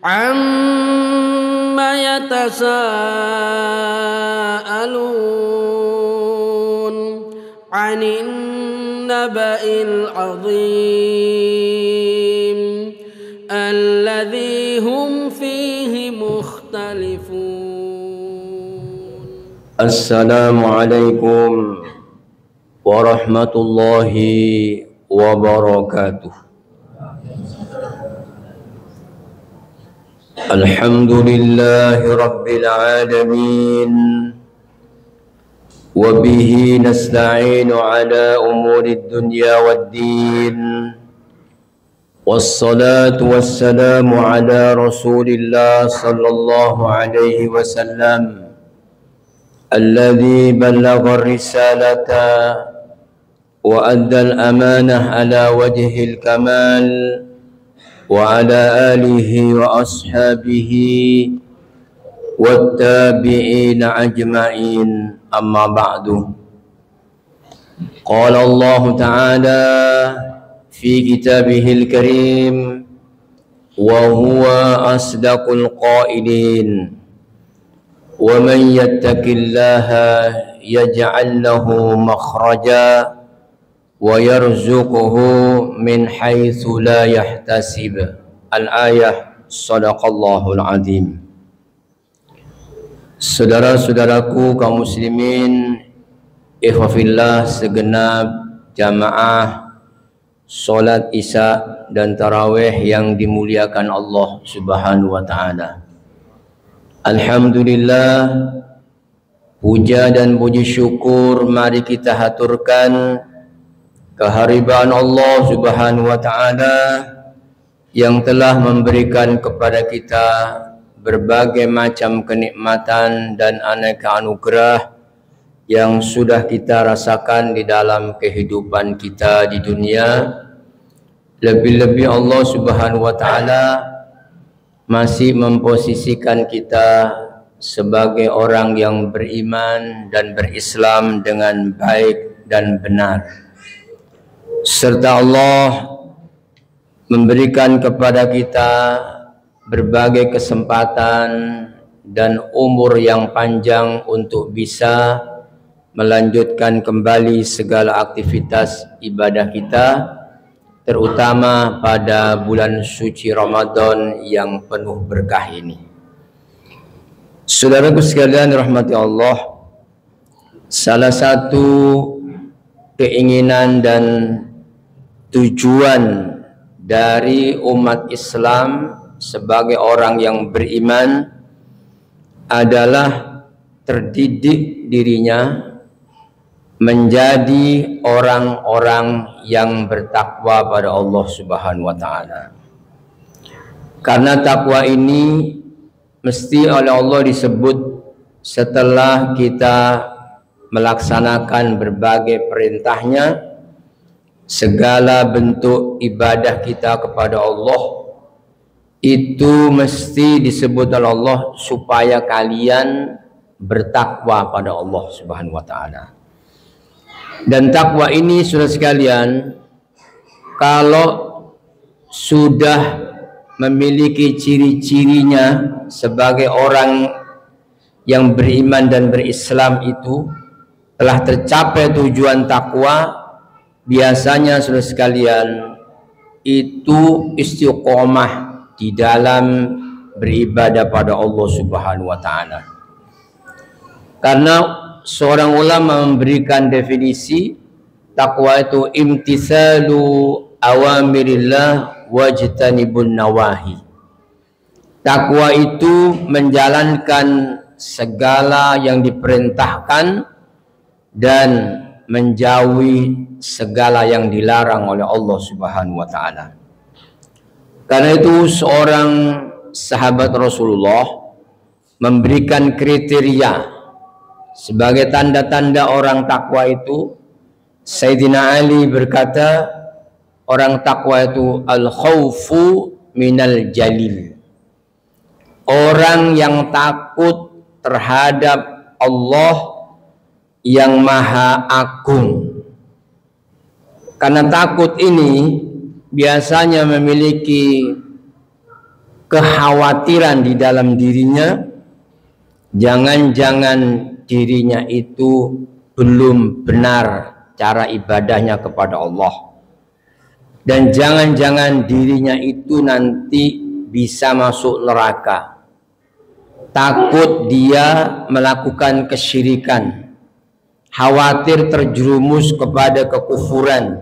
عما يتساءلون عن النبأ العظيم الذي هم فيه مختلفون. السلام عليكم ورحمة الله وبركاته. الحمد لله رب العالمين وبه نستعين على أمور الدنيا والدين والصلاة والسلام على رسول الله صلى الله عليه وسلم الذي بلغ الرسالة وأدى الأمانة على وجه الكمال وعلى آله وأصحابه والتابعين أجمعين. أما بعد، قال الله تعالى في كتابه الكريم وهو أصدق القائلين: ومن يتق الله يجعل له مخرجا ويرزقه من حيث لا يحتسب. Al-ayah. Sadaqallahul azim. Saudara-saudaraku kaum muslimin, ikhwafillah segenap jamaah salat isya dan tarawih yang dimuliakan Allah Subhanahu wa taala. Alhamdulillah, puja dan puji syukur mari kita haturkan kehadiran Allah Subhanahu wa taala yang telah memberikan kepada kita berbagai macam kenikmatan dan aneka anugerah yang sudah kita rasakan di dalam kehidupan kita di dunia. Lebih-lebih Allah Subhanahu wa taala masih memposisikan kita sebagai orang yang beriman dan berislam dengan baik dan benar, serta Allah memberikan kepada kita berbagai kesempatan dan umur yang panjang untuk bisa melanjutkan kembali segala aktivitas ibadah kita, terutama pada bulan suci Ramadan yang penuh berkah ini. Saudaraku sekalian rahmati Allah, salah satu keinginan dan tujuan dari umat Islam sebagai orang yang beriman adalah terdidik dirinya menjadi orang-orang yang bertakwa pada Allah Subhanahu wa taala. Karena takwa ini mesti oleh Allah disebut setelah kita melaksanakan berbagai perintahnya, segala bentuk ibadah kita kepada Allah itu mesti disebut oleh Allah supaya kalian bertakwa pada Allah Subhanahu wa taala. Dan takwa ini saudara sekalian, kalau sudah memiliki ciri-cirinya sebagai orang yang beriman dan berislam, itu telah tercapai tujuan takwa, biasanya saudara sekalian itu istiqomah di dalam beribadah pada Allah Subhanahu wa taala. Karena seorang ulama memberikan definisi takwa itu imtithalu awamirillah wajtanibun nawahi. Takwa itu menjalankan segala yang diperintahkan dan menjauhi segala yang dilarang oleh Allah Subhanahu wa taala. Karena itu seorang sahabat Rasulullah memberikan kriteria sebagai tanda-tanda orang takwa itu. Sayyidina Ali berkata, orang takwa itu al-khawfu minal jalil, orang yang takut terhadap Allah yang maha agung. Karena takut ini biasanya memiliki kekhawatiran di dalam dirinya, jangan-jangan dirinya itu belum benar cara ibadahnya kepada Allah, dan jangan-jangan dirinya itu nanti bisa masuk neraka. Takut dia melakukan kesyirikan, khawatir terjerumus kepada kekufuran.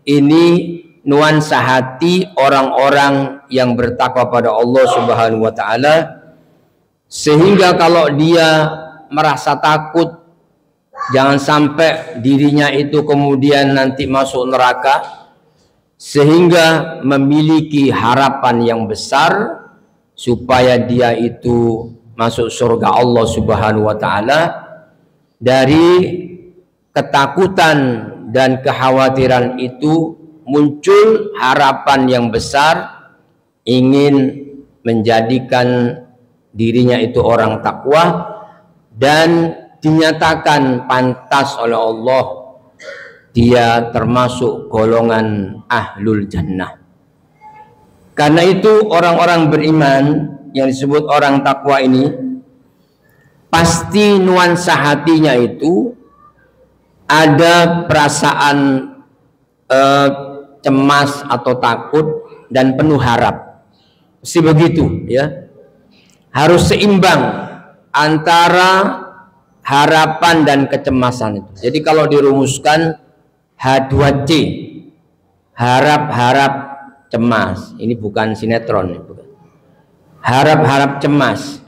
Ini nuansa hati orang-orang yang bertakwa pada Allah Subhanahu wa taala, sehingga kalau dia merasa takut jangan sampai dirinya itu kemudian nanti masuk neraka, sehingga memiliki harapan yang besar supaya dia itu masuk surga Allah Subhanahu wa taala. Dari ketakutan dan kekhawatiran itu muncul harapan yang besar, ingin menjadikan dirinya itu orang takwa dan dinyatakan pantas oleh Allah dia termasuk golongan ahlul jannah. Karena itu orang-orang beriman yang disebut orang takwa ini pasti nuansa hatinya itu ada perasaan cemas atau takut dan penuh harap. Mesti begitu ya. Harus seimbang antara harapan dan kecemasan itu. Jadi kalau dirumuskan H2C, harap-harap cemas. Ini bukan sinetron, bukan. Harap-harap cemas.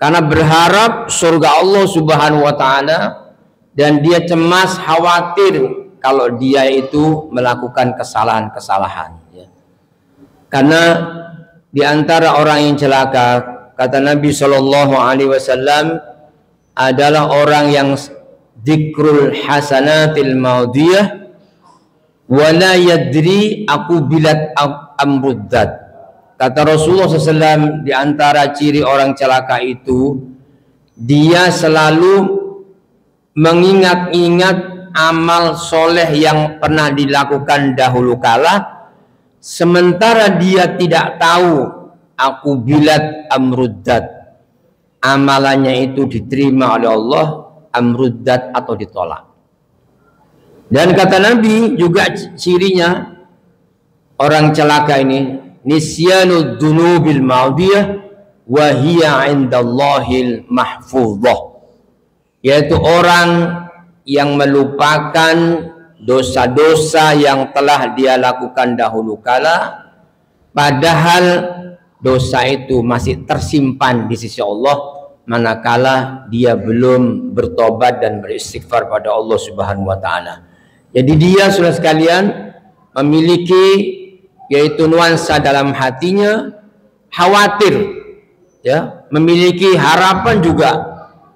Karena berharap surga Allah Subhanahu wa taala dan dia cemas, khawatir kalau dia itu melakukan kesalahan-kesalahan ya. Karena di antara orang yang celaka, kata Nabi Shallallahu alaihi wasallam, adalah orang yang dzikrul hasanatil maudiyah wa la yadri akubilat amruddat. Kata Rasulullah SAW, di antara ciri orang celaka itu dia selalu mengingat-ingat amal soleh yang pernah dilakukan dahulu kala, sementara dia tidak tahu akubilat amruddat, amalannya itu diterima oleh Allah, amruddat atau ditolak. Dan kata Nabi juga cirinya orang celaka ini, nisyanud dunubil maudiyah wa hiya indallahil mahfuzah, yaitu orang yang melupakan dosa-dosa yang telah dia lakukan dahulu kala, padahal dosa itu masih tersimpan di sisi Allah manakala dia belum bertobat dan beristighfar pada Allah Subhanahu wa taala. Jadi dia saudara sekalian memiliki yaitu nuansa dalam hatinya khawatir ya, memiliki harapan juga,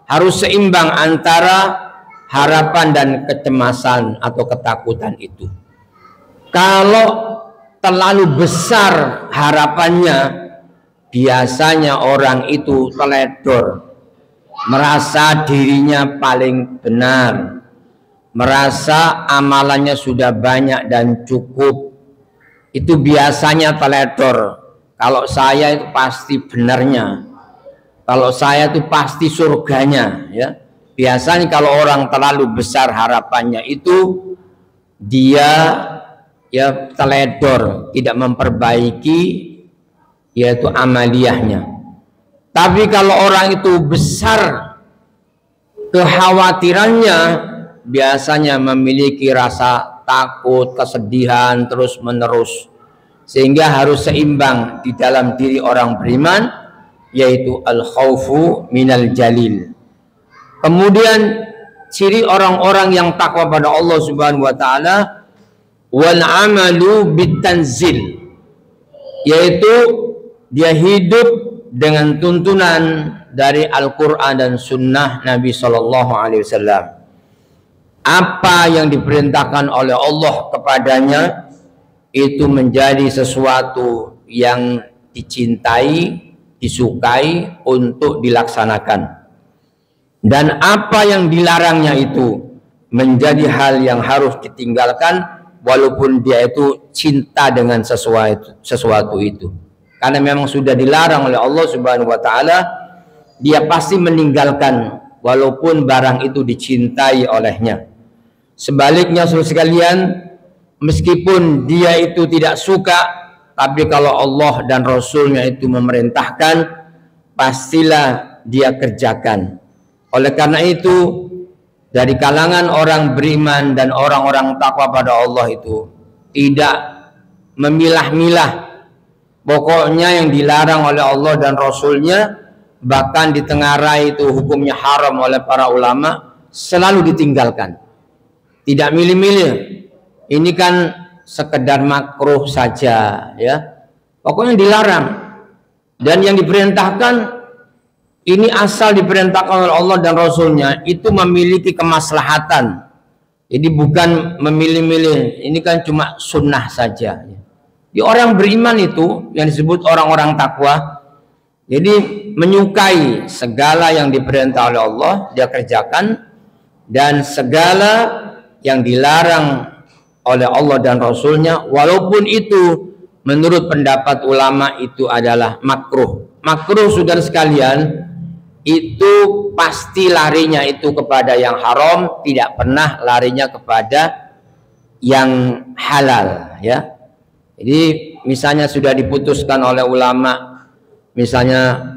harus seimbang antara harapan dan kecemasan atau ketakutan itu. Kalau terlalu besar harapannya, biasanya orang itu teledor, merasa dirinya paling benar, merasa amalannya sudah banyak dan cukup. Itu biasanya teledor. Kalau saya itu pasti benarnya, kalau saya itu pasti surganya ya. Biasanya kalau orang terlalu besar harapannya itu dia ya teledor, tidak memperbaiki yaitu amaliyahnya. Tapi kalau orang itu besar kekhawatirannya, biasanya memiliki rasa takut, kesedihan terus menerus, sehingga harus seimbang di dalam diri orang beriman, yaitu al-khaufu minal jalil. Kemudian ciri orang-orang yang takwa pada Allah Subhanahu wa taala, wal amalu bitanzil, yaitu dia hidup dengan tuntunan dari Al-Quran dan Sunnah Nabi Sallallahu Alaihi Wasallam. Apa yang diperintahkan oleh Allah kepadanya itu menjadi sesuatu yang dicintai, disukai untuk dilaksanakan. Dan apa yang dilarangnya itu menjadi hal yang harus ditinggalkan, walaupun dia itu cinta dengan sesuatu itu. karena memang sudah dilarang oleh Allah Subhanahu wa taala, dia pasti meninggalkan walaupun barang itu dicintai olehnya. Sebaliknya saudara sekalian, meskipun dia itu tidak suka, tapi kalau Allah dan Rasulnya itu memerintahkan, pastilah dia kerjakan. Oleh karena itu, dari kalangan orang beriman dan orang-orang takwa pada Allah itu tidak memilah-milah. Pokoknya yang dilarang oleh Allah dan Rasulnya, bahkan ditengarai itu hukumnya haram oleh para ulama, selalu ditinggalkan. Tidak milih-milih. Ini kan sekedar makruh saja, ya. Pokoknya dilarang. Dan yang diperintahkan, ini asal diperintahkan oleh Allah dan Rasulnya, itu memiliki kemaslahatan. Jadi bukan memilih-milih. Ini kan cuma sunnah saja. Di orang beriman itu yang disebut orang-orang takwa, jadi menyukai segala yang diperintah oleh Allah dia kerjakan, dan segala yang dilarang oleh Allah dan Rasulnya, walaupun itu menurut pendapat ulama itu adalah makruh. Makruh saudara sekalian, itu pasti larinya itu kepada yang haram, tidak pernah larinya kepada yang halal, ya. Jadi misalnya sudah diputuskan oleh ulama, misalnya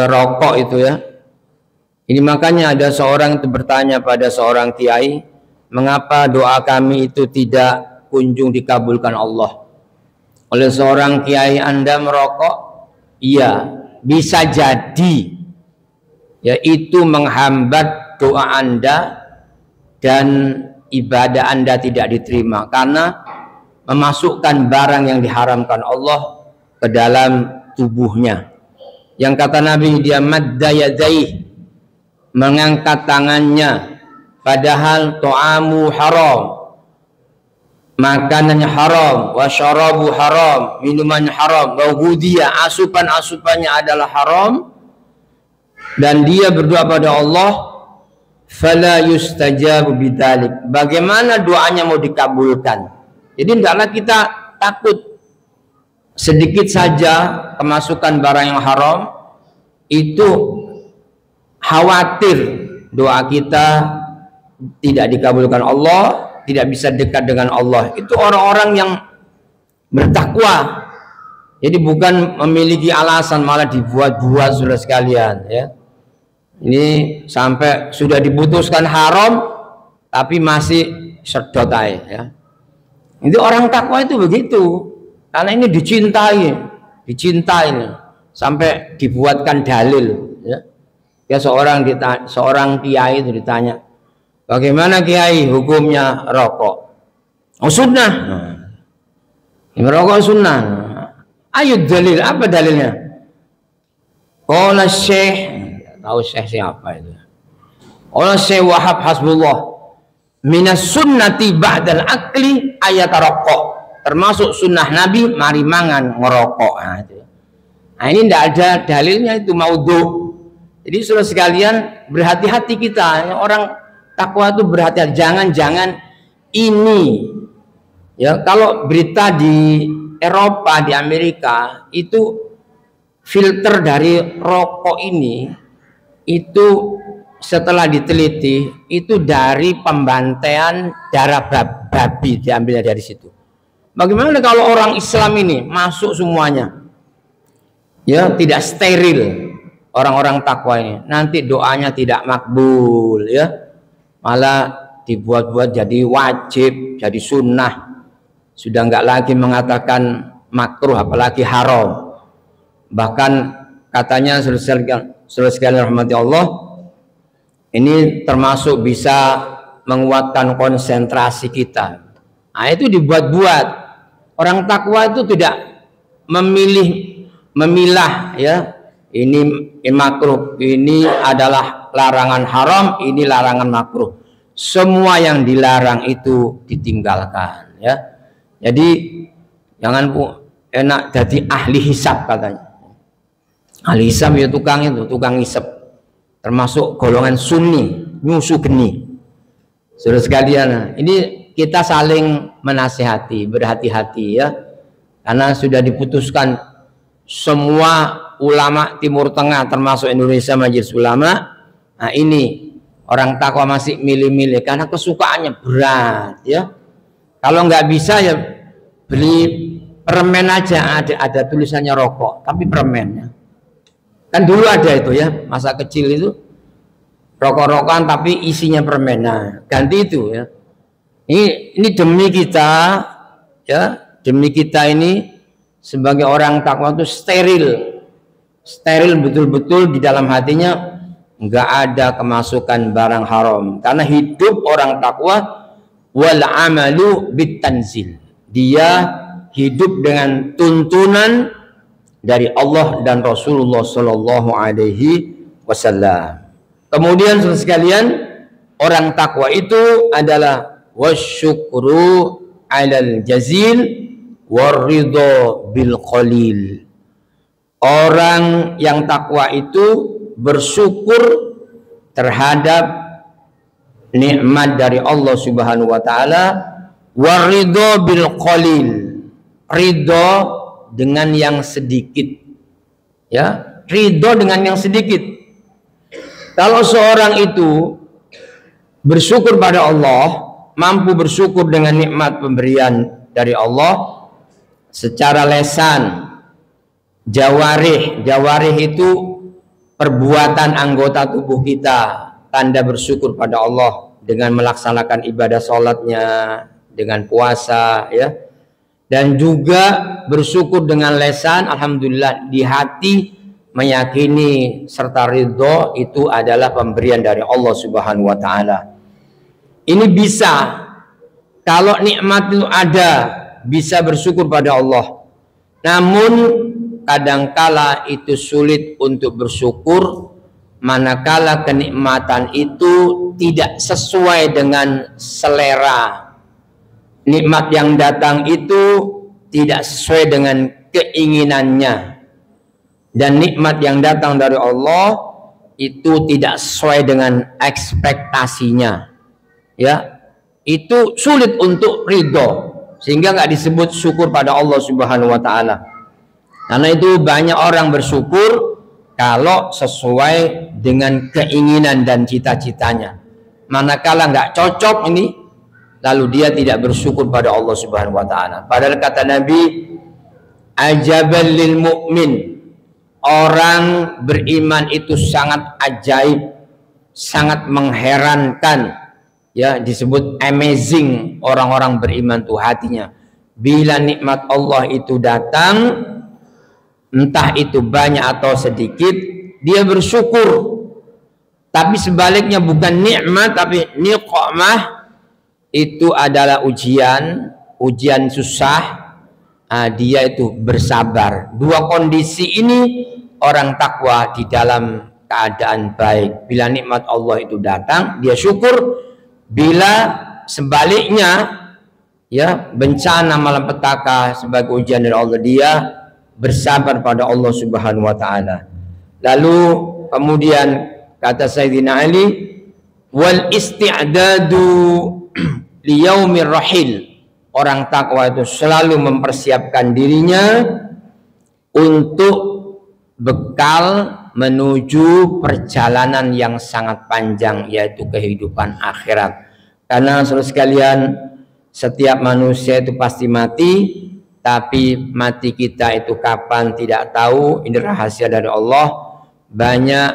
rokok itu, ya. Ini makanya ada seorang itu bertanya pada seorang kiai, mengapa doa kami itu tidak kunjung dikabulkan Allah? Oleh seorang kiai, Anda merokok? Iya, bisa jadi ya itu menghambat doa Anda dan ibadah Anda tidak diterima karena memasukkan barang yang diharamkan Allah ke dalam tubuhnya. Yang kata Nabi, dia madda yadaih, mengangkat tangannya, padahal to'amu haram, makanannya haram, wasyarabu haram, minumannya haram, wahudiyah, asupan-asupannya adalah haram, dan dia berdoa pada Allah, fala yustajabu bidzalik. Bagaimana doanya mau dikabulkan? Jadi hendaklah kita takut sedikit saja kemasukan barang yang haram, itu khawatir doa kita tidak dikabulkan Allah, tidak bisa dekat dengan Allah. Itu orang-orang yang bertakwa. Jadi bukan memiliki alasan, malah dibuat-buat saudara sekalian, ya. Ini sampai sudah diputuskan haram tapi masih sedot aja, ya. Itu orang takwa itu begitu. Karena ini dicintai sampai dibuatkan dalil, ya. Ya seorang kiai itu ditanya, bagaimana kiai hukumnya rokok? Oh sunnah. Merokok sunnah. Ayo dalil, apa dalilnya? Qala Syekh, tahu Syekh siapa itu? Qala Syekh Wahab Hasbullah, minas sunnati ba'dal akli ayat rokok. Termasuk sunnah Nabi mari mangan ngerokok. Nah ini tidak ada dalilnya, itu maudhu. Jadi saudara sekalian, berhati-hati kita, orang takwa itu berhati-hati, jangan-jangan ini, ya, kalau berita di Eropa, di Amerika itu filter dari rokok ini itu setelah diteliti itu dari pembantaian darah babi, diambilnya dari situ. Bagaimana kalau orang Islam ini masuk semuanya, ya, tidak steril? Orang-orang takwa ini nanti doanya tidak makbul, ya, malah dibuat-buat jadi wajib, jadi sunnah, sudah nggak lagi mengatakan makruh apalagi haram. Bahkan katanya saudara sekalian rahmati Allah, ini termasuk bisa menguatkan konsentrasi kita. Nah itu dibuat-buat. Orang takwa itu tidak memilah, ya. Ini makruh, ini adalah larangan haram, ini larangan makruh. Semua yang dilarang itu ditinggalkan, ya. Jadi jangan enak jadi ahli hisab katanya. Ahli hisab ya tukang hisab, termasuk golongan sunni, musuh geni. Saudara sekalian, ini kita saling menasihati, berhati-hati, ya. Karena sudah diputuskan semua ulama Timur Tengah termasuk Indonesia Majelis Ulama. Nah ini orang takwa masih milih-milih karena kesukaannya berat ya. Kalau nggak bisa ya beli permen aja, ada tulisannya rokok tapi permennya. Kan dulu ada itu ya, masa kecil itu rokok-rokokan tapi isinya permen. Nah ganti itu ya. Ini demi kita ya, demi kita ini sebagai orang takwa itu steril betul-betul di dalam hatinya, nggak ada kemasukan barang haram. Karena hidup orang takwa wal amalu bitanzil, dia hidup dengan tuntunan dari Allah dan Rasulullah Shallallahu Alaihi Wasallam. Kemudian saudara sekalian, orang takwa itu adalah wasyukru alal jazil waridho bil qalil. Orang yang takwa itu bersyukur terhadap nikmat dari Allah Subhanahu wa taala, waridho bil qalil, ridho dengan yang sedikit. Ya, ridho dengan yang sedikit. Kalau seorang itu bersyukur pada Allah, mampu bersyukur dengan nikmat pemberian dari Allah secara lesan, jawarih itu perbuatan anggota tubuh kita, tanda bersyukur pada Allah dengan melaksanakan ibadah sholatnya, dengan puasa ya, dan juga bersyukur dengan lesan, alhamdulillah di hati meyakini serta ridho itu adalah pemberian dari Allah Subhanahu wa taala. Ini bisa kalau nikmat itu ada, bisa bersyukur pada Allah. Namun kadangkala itu sulit untuk bersyukur manakala kenikmatan itu tidak sesuai dengan selera. Nikmat yang datang itu tidak sesuai dengan keinginannya. Dan nikmat yang datang dari Allah itu tidak sesuai dengan ekspektasinya. Ya, itu sulit untuk ridho, sehingga nggak disebut syukur pada Allah Subhanahu wa taala. Karena itu banyak orang bersyukur kalau sesuai dengan keinginan dan cita-citanya. Manakala nggak cocok ini, lalu dia tidak bersyukur pada Allah Subhanahu wa taala. Padahal kata Nabi, ajabal lil mu'min, orang beriman itu sangat ajaib, sangat mengherankan, ya, disebut amazing. Orang-orang beriman tuh hatinya bila nikmat Allah itu datang, entah itu banyak atau sedikit, dia bersyukur. Tapi sebaliknya bukan nikmat tapi niqmah, itu adalah ujian susah. Dia itu bersabar. Dua kondisi ini orang takwa di dalam keadaan baik. Bila nikmat Allah itu datang, dia syukur. Bila sebaliknya, ya, bencana malapetaka sebagai ujian dari Allah, dia bersabar pada Allah Subhanahu wa taala. Lalu kemudian kata Sayyidina Ali, wal isti'dadu liyaumir rahil. Orang takwa itu selalu mempersiapkan dirinya untuk bekal menuju perjalanan yang sangat panjang, yaitu kehidupan akhirat. Karena saudara sekalian, setiap manusia itu pasti mati, tapi mati kita itu kapan tidak tahu. Ini rahasia dari Allah. Banyak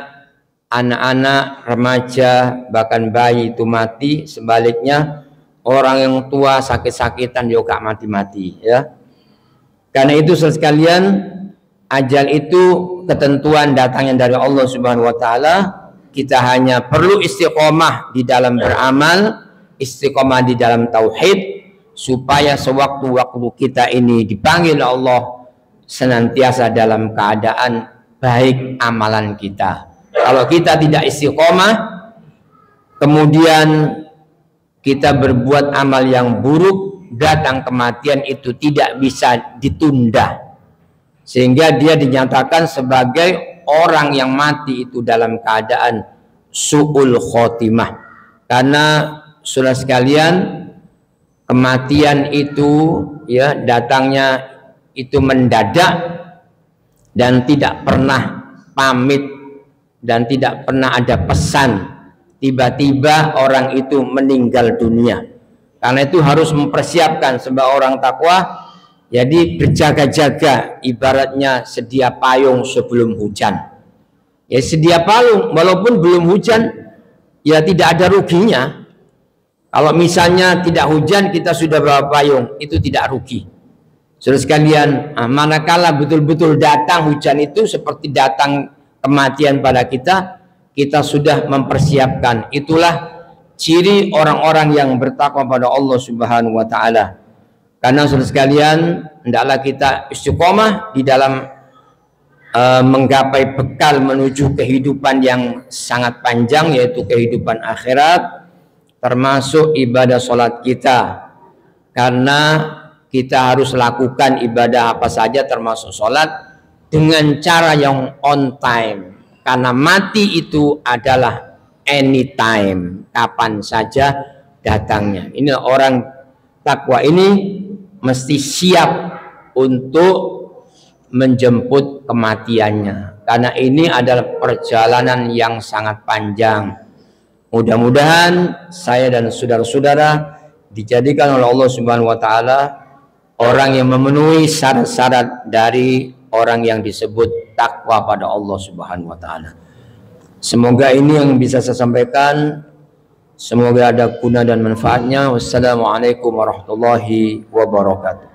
anak-anak, remaja, bahkan bayi itu mati. Sebaliknya orang yang tua sakit-sakitan juga mati-mati, ya. Karena itu saudara sekalian, ajal itu ketentuan datangnya dari Allah Subhanahu wa taala. Kita hanya perlu istiqomah di dalam beramal, istiqomah di dalam tauhid, supaya sewaktu-waktu kita ini dipanggil Allah senantiasa dalam keadaan baik amalan kita. Kalau kita tidak istiqomah, kemudian kita berbuat amal yang buruk, datang kematian itu tidak bisa ditunda, sehingga dia dinyatakan sebagai orang yang mati itu dalam keadaan su'ul khotimah. Karena saudara sekalian, kematian itu, ya, datangnya itu mendadak dan tidak pernah pamit dan tidak pernah ada pesan tiba-tiba orang itu meninggal dunia. Karena itu harus mempersiapkan sebagai orang takwa. Jadi berjaga-jaga, ibaratnya sedia payung sebelum hujan. Ya sedia payung walaupun belum hujan, ya tidak ada ruginya. Kalau misalnya tidak hujan kita sudah bawa payung, itu tidak rugi. Saudara sekalian, manakala betul-betul datang hujan itu seperti datang kematian pada kita, kita sudah mempersiapkan. Itulah ciri orang-orang yang bertakwa pada Allah Subhanahu wa taala. Karena saudara sekalian, hendaklah kita istiqomah di dalam menggapai bekal menuju kehidupan yang sangat panjang, yaitu kehidupan akhirat, termasuk ibadah sholat kita. Karena kita harus lakukan ibadah apa saja termasuk sholat dengan cara yang on time. Karena mati itu adalah anytime, kapan saja datangnya. Ini orang takwa ini mesti siap untuk menjemput kematiannya, karena ini adalah perjalanan yang sangat panjang. Mudah-mudahan saya dan saudara-saudara dijadikan oleh Allah Subhanahu wa taala orang yang memenuhi syarat-syarat dari orang yang disebut takwa pada Allah Subhanahu wa taala. Semoga ini yang bisa saya sampaikan. Semoga ada guna dan manfaatnya. Wassalamualaikum warahmatullahi wabarakatuh.